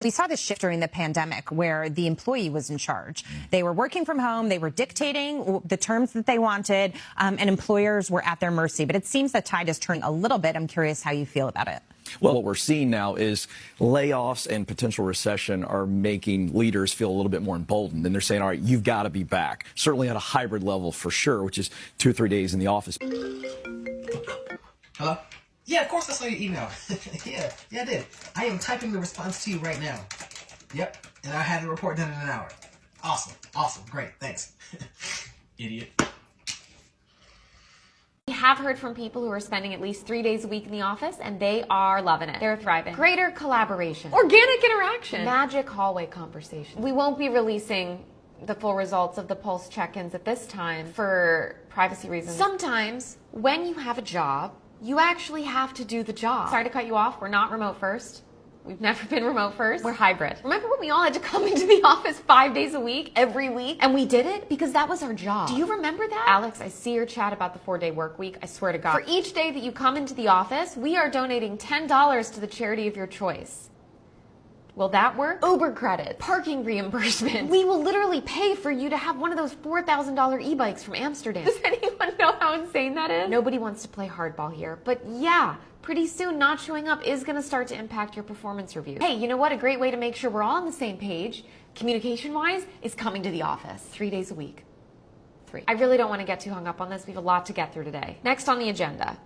We saw this shift during the pandemic where the employee was in charge. They were working from home. They were dictating the terms that they wanted, and employers were at their mercy. But it seems the tide is turning a little bit. I'm curious how you feel about it. Well, what we're seeing now is layoffs and potential recession are making leaders feel a little bit more emboldened. And they're saying, all right, you've got to be back, certainly at a hybrid level for sure, which is 2 or 3 days in the office. Hello? Yeah, of course I saw your email. yeah, I did. I am typing the response to you right now. Yep, and I had the report done in an hour. Awesome, great, thanks. Idiot. We have heard from people who are spending at least 3 days a week in the office, and they are loving it. They're thriving. Greater collaboration. Organic interaction. Magic hallway conversation. We won't be releasing the full results of the pulse check-ins at this time for privacy reasons. Sometimes, when you have a job, you actually have to do the job. Sorry to cut you off. We're not remote first. We've never been remote first. We're hybrid. Remember when we all had to come into the office 5 days a week, every week? And we did it because that was our job. Do you remember that? Alex, I see your chat about the 4-day work week. I swear to God. For each day that you come into the office, we are donating $10 to the charity of your choice. Will that work? Uber credit, parking reimbursement. We will literally pay for you to have one of those $4,000 e-bikes from Amsterdam. Does anyone know how insane that is? Nobody wants to play hardball here, but yeah, pretty soon not showing up is gonna start to impact your performance review. Hey, you know what? A great way to make sure we're all on the same page, communication-wise, is coming to the office 3 days a week. 3. I really don't want to get too hung up on this. We have a lot to get through today. Next on the agenda,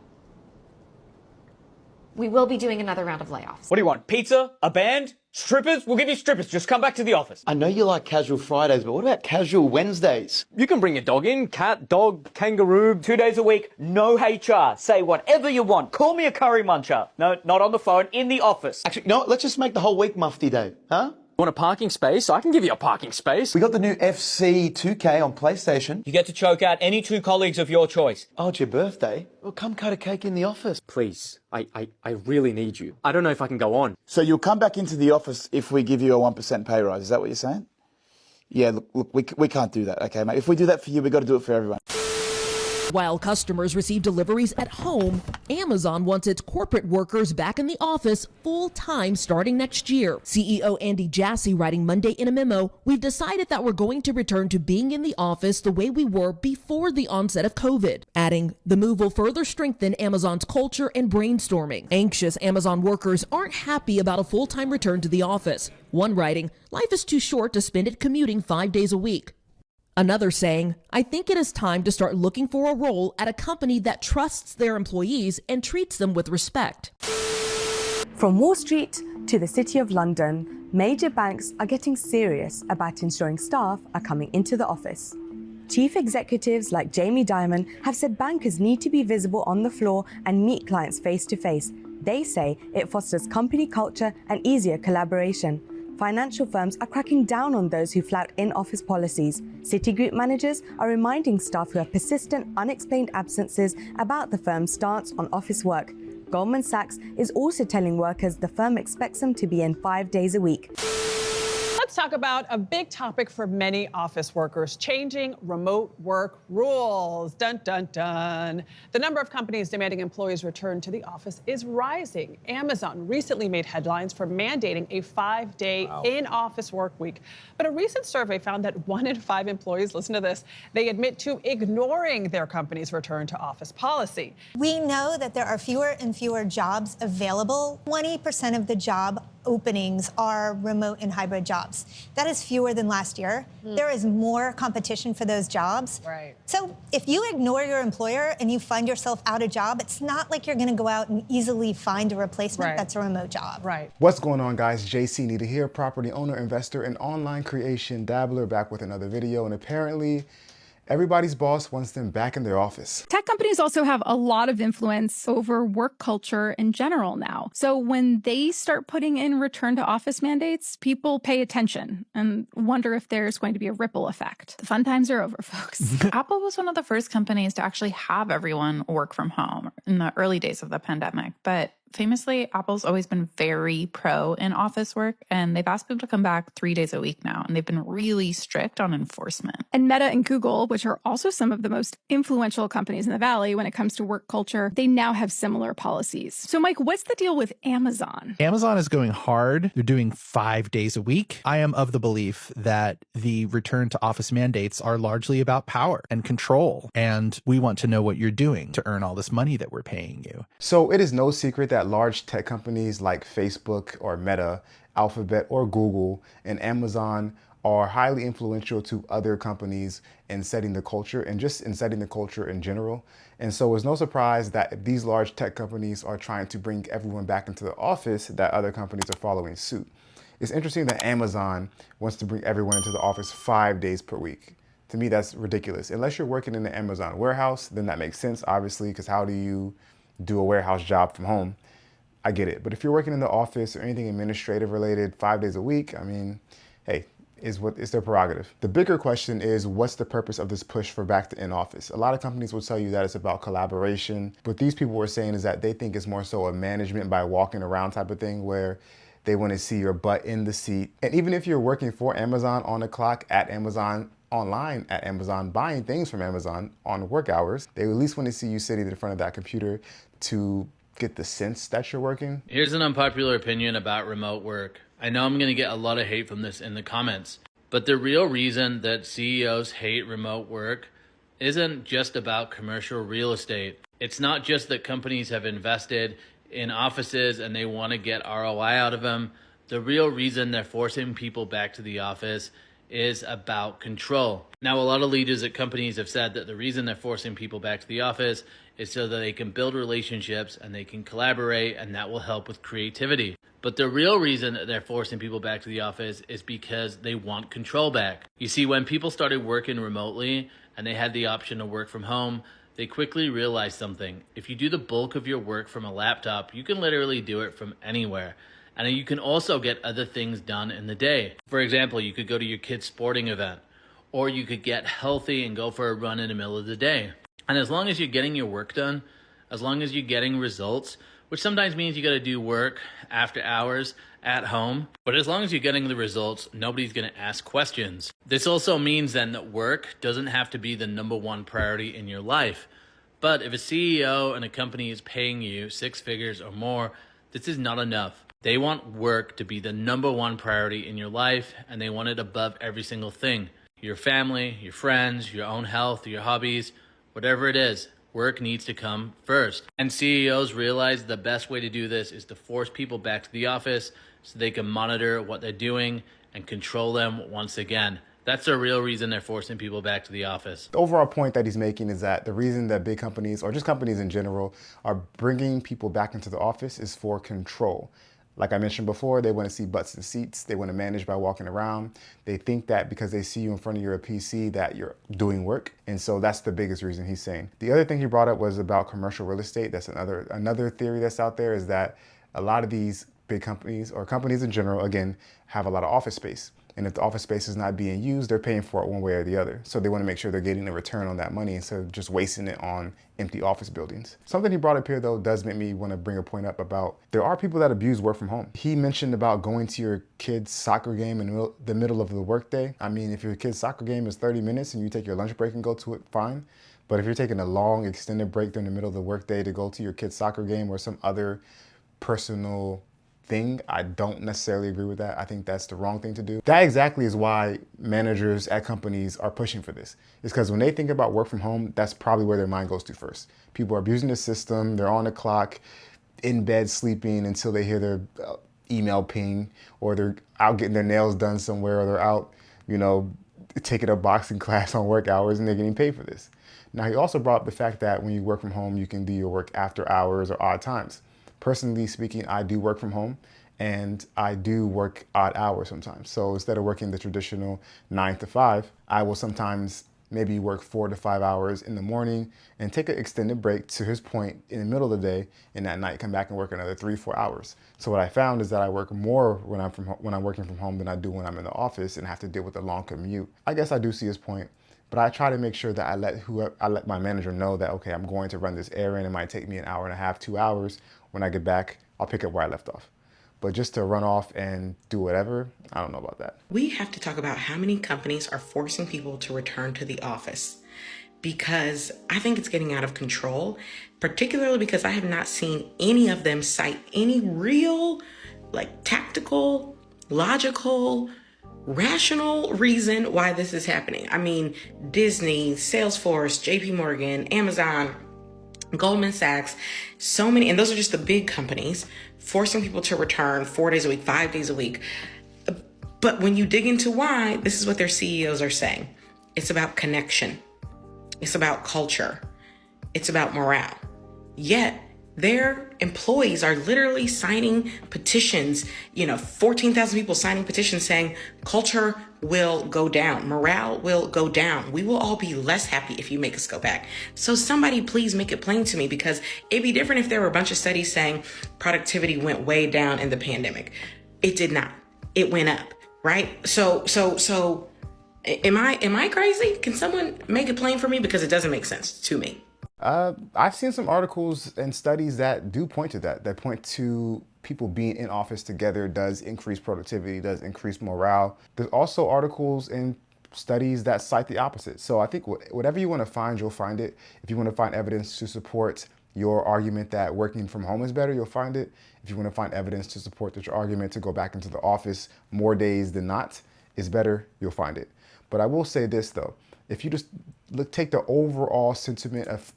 we will be doing another round of layoffs. What do you want? Pizza? A band? Strippers? We'll give you strippers. Just come back to the office. I know you like casual Fridays, but what about casual Wednesdays? You can bring your dog in. Cat, dog, kangaroo. 2 days a week. No HR. Say whatever you want. Call me a curry muncher. No, not on the phone. In the office. Actually, no, let's just make the whole week Mufti Day, huh? Want a parking space? I can give you a parking space. We got the new FC 2K on PlayStation. You get to choke out any 2 colleagues of your choice. Oh, it's your birthday? Well, come cut a cake in the office. Please, I really need you. I don't know if I can go on. So you'll come back into the office if we give you a 1% pay rise. Is that what you're saying? Yeah, look, we can't do that, okay, mate? If we do that for you, we've got to do it for everyone. While customers receive deliveries at home, Amazon wants its corporate workers back in the office full-time starting next year. CEO Andy Jassy writing Monday in a memo, "We've decided that we're going to return to being in the office the way we were before the onset of COVID." Adding, the move will further strengthen Amazon's culture and brainstorming. Anxious Amazon workers aren't happy about a full-time return to the office. One writing, "Life is too short to spend it commuting 5 days a week." Another saying, "I think it is time to start looking for a role at a company that trusts their employees and treats them with respect." From Wall Street to the City of London, major banks are getting serious about ensuring staff are coming into the office. Chief executives like Jamie Dimon have said bankers need to be visible on the floor and meet clients face to face. They say it fosters company culture and easier collaboration. Financial firms are cracking down on those who flout in-office policies. Citigroup managers are reminding staff who have persistent, unexplained absences about the firm's stance on office work. Goldman Sachs is also telling workers the firm expects them to be in 5 days a week. Let's talk about a big topic for many office workers, changing remote work rules. Dun, dun, dun. The number of companies demanding employees return to the office is rising. Amazon recently made headlines for mandating a 5-day in-office work week. But a recent survey found that 1 in 5 employees, listen to this, they admit to ignoring their company's return to office policy. We know that there are fewer and fewer jobs available. 20% of the job openings are remote and hybrid jobs. That is fewer than last year. There is more competition for those jobs. Right. So if you ignore your employer and you find yourself out of job, it's not like you're going to go out and easily find a replacement that's a remote job. Right. What's going on, guys? JC Nita here, property owner, investor, and online creation dabbler, back with another video. And apparently, everybody's boss wants them back in their office. Tech companies also have a lot of influence over work culture in general now. So when they start putting in return to office mandates, people pay attention and wonder if there's going to be a ripple effect. The fun times are over, folks. Apple was one of the first companies to actually have everyone work from home in the early days of the pandemic. But famously, Apple's always been very pro in office work, and they've asked people to come back 3 days a week now, and they've been really strict on enforcement. And Meta and Google, which are also some of the most influential companies in the Valley when it comes to work culture, they now have similar policies. So, Mike, what's the deal with Amazon? Amazon is going hard. They're doing 5 days a week. I am of the belief that the return to office mandates are largely about power and control, and we want to know what you're doing to earn all this money that we're paying you. So it is no secret that large tech companies like Facebook or Meta, Alphabet or Google, and Amazon are highly influential to other companies in setting the culture and just in setting the culture in general. And so it's no surprise that if these large tech companies are trying to bring everyone back into the office, that other companies are following suit. It's interesting that Amazon wants to bring everyone into the office 5 days per week. To me, that's ridiculous. Unless you're working in the Amazon warehouse, then that makes sense, obviously, because how do you do a warehouse job from home? I get it. But if you're working in the office or anything administrative related 5 days a week, I mean, hey, is their prerogative. The bigger question is, what's the purpose of this push for back to in-office? A lot of companies will tell you that it's about collaboration. What these people were saying is that they think it's more so a management by walking around type of thing, where they want to see your butt in the seat. And even if you're working for Amazon on the clock, at Amazon, online at Amazon, buying things from Amazon on work hours, they at least want to see you sitting in front of that computer to get the sense that you're working. Here's an unpopular opinion about remote work. I know I'm going to get a lot of hate from this in the comments, but the real reason that CEOs hate remote work isn't just about commercial real estate. It's not just that companies have invested in offices and they want to get ROI out of them. The real reason they're forcing people back to the office is about control. Now, a lot of leaders at companies have said that the reason they're forcing people back to the office is so that they can build relationships and they can collaborate, and that will help with creativity. But the real reason that they're forcing people back to the office is because they want control back. You see, when people started working remotely and they had the option to work from home, they quickly realized something. If you do the bulk of your work from a laptop, you can literally do it from anywhere. And you can also get other things done in the day. For example, you could go to your kid's sporting event, or you could get healthy and go for a run in the middle of the day. And as long as you're getting your work done, as long as you're getting results, which sometimes means you got to do work after hours at home, but as long as you're getting the results, nobody's going to ask questions. This also means then that work doesn't have to be the number one priority in your life. But if a CEO and a company is paying you 6 figures or more, this is not enough. They want work to be the number one priority in your life, and they want it above every single thing. Your family, your friends, your own health, your hobbies, whatever it is, work needs to come first. And CEOs realize the best way to do this is to force people back to the office so they can monitor what they're doing and control them once again. That's the real reason they're forcing people back to the office. The overall point that he's making is that the reason that big companies, or just companies in general, are bringing people back into the office is for control. Like I mentioned before, they want to see butts in seats. They want to manage by walking around. They think that because they see you in front of your PC that you're doing work. And so that's the biggest reason he's saying. The other thing he brought up was about commercial real estate. That's another theory that's out there, is that a lot of these big companies, or companies in general, again, have a lot of office space. And if the office space is not being used, they're paying for it one way or the other. So they want to make sure they're getting a return on that money instead of just wasting it on empty office buildings. Something he brought up here, though, does make me want to bring a point up about there are people that abuse work from home. He mentioned about going to your kid's soccer game in the middle of the workday. I mean, if your kid's soccer game is 30 minutes and you take your lunch break and go to it, fine. But if you're taking a long extended break during the middle of the workday to go to your kid's soccer game or some other personal thing, I don't necessarily agree with that. I think that's the wrong thing to do. That exactly is why managers at companies are pushing for this. It's because when they think about work from home, that's probably where their mind goes to first. People are abusing the system, they're on the clock, in bed sleeping until they hear their email ping, or they're out getting their nails done somewhere, or they're out, taking a boxing class on work hours and they're getting paid for this. Now, he also brought up the fact that when you work from home, you can do your work after hours or odd times. Personally speaking, I do work from home and I do work odd hours sometimes. So instead of working the traditional 9 to 5, I will sometimes maybe work 4 to 5 hours in the morning and take an extended break, to his point, in the middle of the day, and at night come back and work another 3-4 hours. So what I found is that I work more when I'm working from home than I do when I'm in the office and have to deal with a long commute. I guess I do see his point. But I try to make sure that I let my manager know that, okay, I'm going to run this errand. It might take me an hour and a half, 2 hours. When I get back, I'll pick up where I left off. But just to run off and do whatever, I don't know about that. We have to talk about how many companies are forcing people to return to the office, because I think it's getting out of control, particularly because I have not seen any of them cite any real, tactical, logical, rational reason why this is happening. I mean, Disney, Salesforce, JP Morgan, Amazon, Goldman Sachs, so many, and those are just the big companies, forcing people to return 4 days a week, 5 days a week. But when you dig into why, this is what their CEOs are saying. It's about connection. It's about culture. It's about morale. Yet their employees are literally signing petitions, 14,000 people signing petitions saying culture will go down, morale will go down. We will all be less happy if you make us go back. So somebody please make it plain to me, because it'd be different if there were a bunch of studies saying productivity went way down in the pandemic. It did not. It went up, right? So am I crazy? Can someone make it plain for me? Because it doesn't make sense to me. I've seen some articles and studies that do point to that point to people being in office together does increase productivity, does increase morale. There's also articles and studies that cite the opposite. So I think whatever you want to find, you'll find it. If you want to find evidence to support your argument that working from home is better, you'll find it. If you want to find evidence to support that your argument to go back into the office more days than not is better, you'll find it. But I will say this though, if you just take the overall sentiment of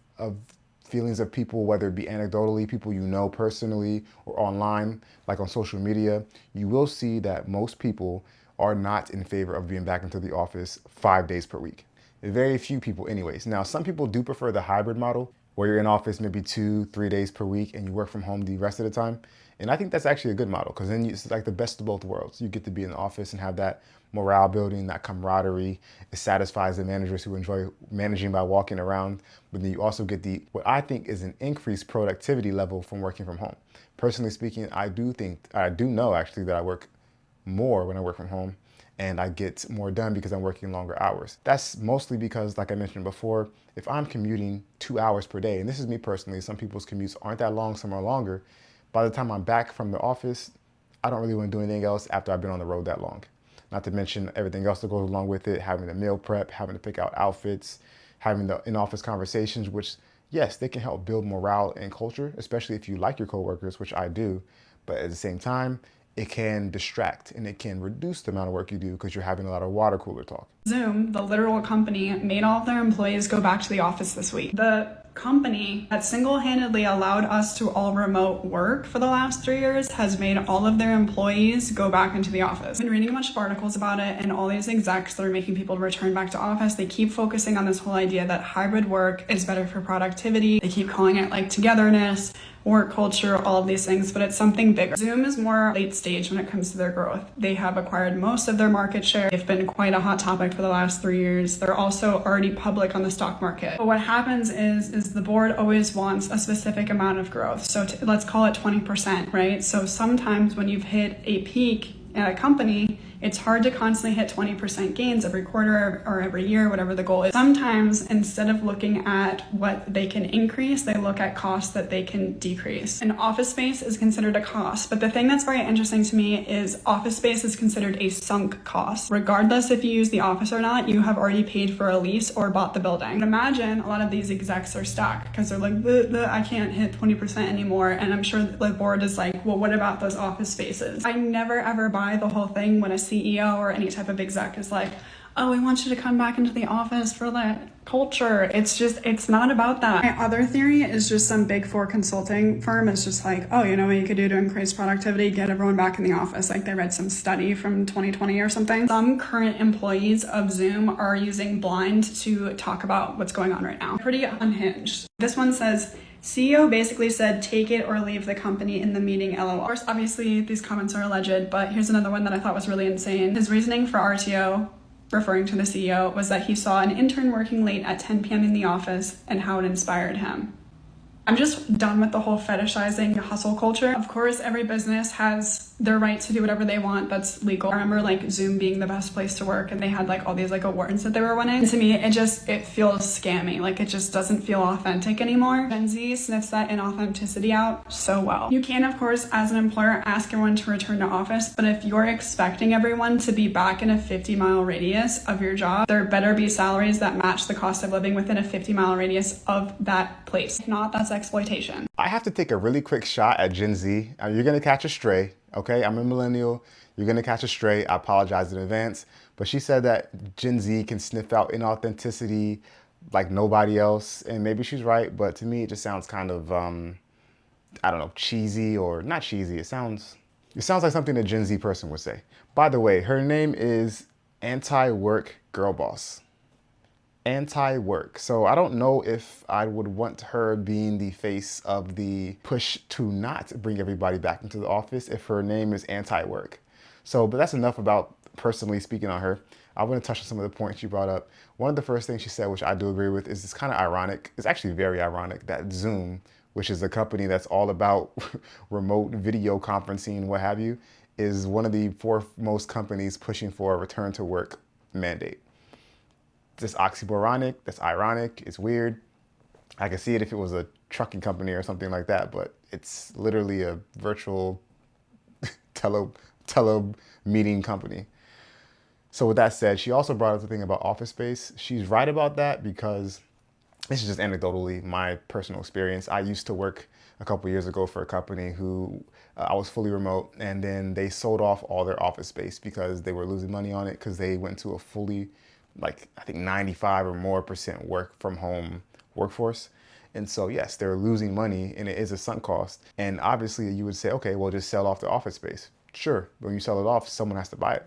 feelings of people, whether it be anecdotally, people you know personally, or online, like on social media, you will see that most people are not in favor of being back into the office 5 days per week. Very few people anyways. Now, some people do prefer the hybrid model, where you're in office maybe 2-3 days per week and you work from home the rest of the time. And I think that's actually a good model, because then it's like the best of both worlds. You get to be in the office and have that morale building, that camaraderie. It satisfies the managers who enjoy managing by walking around. But then you also get what I think is an increased productivity level from working from home. Personally speaking, I do know actually that I work more when I work from home, and I get more done because I'm working longer hours. That's mostly because, like I mentioned before, if I'm commuting 2 hours per day, and this is me personally, some people's commutes aren't that long, some are longer. By the time I'm back from the office, I don't really want to do anything else after I've been on the road that long. Not to mention everything else that goes along with it, having the meal prep, having to pick out outfits, having the in-office conversations, which, yes, they can help build morale and culture, especially if you like your coworkers, which I do. But at the same time, it can distract and it can reduce the amount of work you do because you're having a lot of water cooler talk. Zoom, the literal company, made all of their employees go back to the office this week. The company that single-handedly allowed us to all remote work for the last 3 years has made all of their employees go back into the office. I've been reading a bunch of articles about it, and all these execs that are making people return back to office, they keep focusing on this whole idea that hybrid work is better for productivity. They keep calling it like togetherness, work culture, all of these things, but it's something bigger. Zoom is more late stage when it comes to their growth. They have acquired most of their market share. They've been quite a hot topic for the last 3 years. They're also already public on the stock market. But what happens is the board always wants a specific amount of growth. So let's call it 20%, right? So sometimes when you've hit a peak at a company, it's hard to constantly hit 20% gains every quarter or every year, whatever the goal is. Sometimes instead of looking at what they can increase, they look at costs that they can decrease. And office space is considered a cost. But the thing that's very interesting to me is office space is considered a sunk cost. Regardless if you use the office or not, you have already paid for a lease or bought the building. And imagine a lot of these execs are stuck because they're like, I can't hit 20% anymore. And I'm sure the board is like, well, what about those office spaces? I never ever buy the whole thing when a CEO or any type of exec is like, oh, we want you to come back into the office for that culture. It's not about that. My other theory is just some big four consulting firm is just like, oh, you know what you could do to increase productivity, get everyone back in the office. Like they read some study from 2020 or something. Some current employees of Zoom are using Blind to talk about what's going on right now. Pretty unhinged. This one says, CEO basically said, take it or leave the company in the meeting, LOL. Of course, obviously, these comments are alleged, but here's another one that I thought was really insane. His reasoning for RTO, referring to the CEO, was that he saw an intern working late at 10 p.m. in the office and how it inspired him. I'm just done with the whole fetishizing hustle culture. Of course, every business has their right to do whatever they want that's legal. I remember like Zoom being the best place to work, and they had like all these like awards that they were winning. And to me, it feels scammy. Like it just doesn't feel authentic anymore. Gen Z sniffs that inauthenticity out so well. You can, of course, as an employer, ask everyone to return to office, but if you're expecting everyone to be back in a 50-mile radius of your job, there better be salaries that match the cost of living within a 50-mile radius of that place. If not, that's exploitation. I have to take a really quick shot at Gen Z. You're gonna catch a stray, okay? I'm a millennial. You're gonna catch a stray. I apologize in advance. But she said that Gen Z can sniff out inauthenticity like nobody else. And maybe she's right, but to me it just sounds kind of, I don't know, cheesy, or not cheesy. It sounds like something a Gen Z person would say. By the way, her name is Anti-Work Girl Boss. Anti-work. So I don't know if I would want her being the face of the push to not bring everybody back into the office if her name is anti-work. So, but that's enough about personally speaking on her. I want to touch on some of the points she brought up. One of the first things she said, which I do agree with, is it's kind of ironic. It's actually very ironic that Zoom, which is a company that's all about remote video conferencing, what have you, is one of the foremost companies pushing for a return to work mandate. It's oxymoronic, that's ironic, it's weird. I could see it if it was a trucking company or something like that, but it's literally a virtual tele meeting company. So with that said, she also brought up the thing about office space. She's right about that because this is just anecdotally my personal experience. I used to work a couple years ago for a company who I was fully remote, and then they sold off all their office space because they were losing money on it because they went to a fully, like I think 95% or more work from home workforce. And so yes, they're losing money and it is a sunk cost. And obviously you would say, okay, well just sell off the office space. Sure, when you sell it off, someone has to buy it.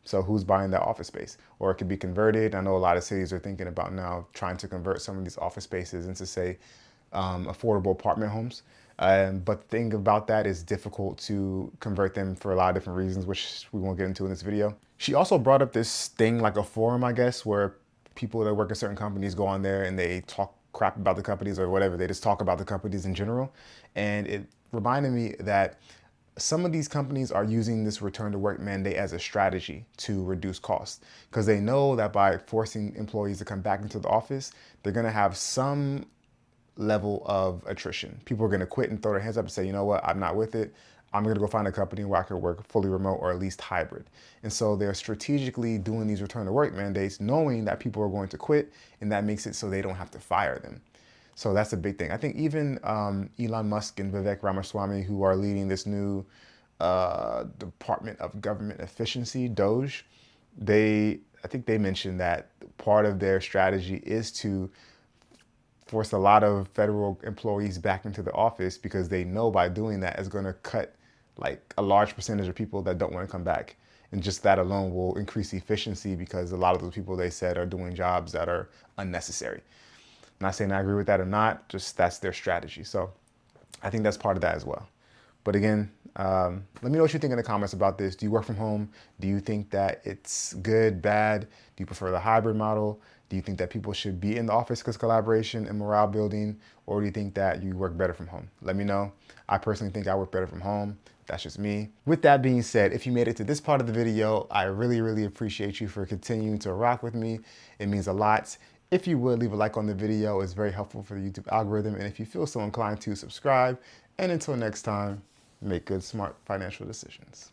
So who's buying that office space? Or it could be converted. I know a lot of cities are thinking about now trying to convert some of these office spaces into, say, affordable apartment homes. But the thing about that is difficult to convert them for a lot of different reasons, which we won't get into in this video. She also brought up this thing like a forum, I guess, where people that work at certain companies go on there and they talk crap about the companies or whatever. They just talk about the companies in general. And it reminded me that some of these companies are using this return to work mandate as a strategy to reduce costs because they know that by forcing employees to come back into the office, they're going to have some level of attrition. People are going to quit and throw their hands up and say, you know what, I'm not with it. I'm going to go find a company where I can work fully remote or at least hybrid. And so they're strategically doing these return to work mandates, knowing that people are going to quit, and that makes it so they don't have to fire them. So that's a big thing. I think even Elon Musk and Vivek Ramaswamy, who are leading this new Department of Government Efficiency, DOGE, I think they mentioned that part of their strategy is to force a lot of federal employees back into the office because they know by doing that is going to cut like a large percentage of people that don't want to come back. And just that alone will increase efficiency because a lot of those people, they said, are doing jobs that are unnecessary. I'm not saying I agree with that or not, just that's their strategy. So I think that's part of that as well. But again, let me know what you think in the comments about this. Do you work from home? Do you think that it's good, bad? Do you prefer the hybrid model? Do you think that people should be in the office because collaboration and morale building? Or do you think that you work better from home? Let me know. I personally think I work better from home. That's just me. With that being said, if you made it to this part of the video, I really, really appreciate you for continuing to rock with me. It means a lot. If you would, leave a like on the video. It's very helpful for the YouTube algorithm. And if you feel so inclined to, subscribe. And until next time, make good, smart financial decisions.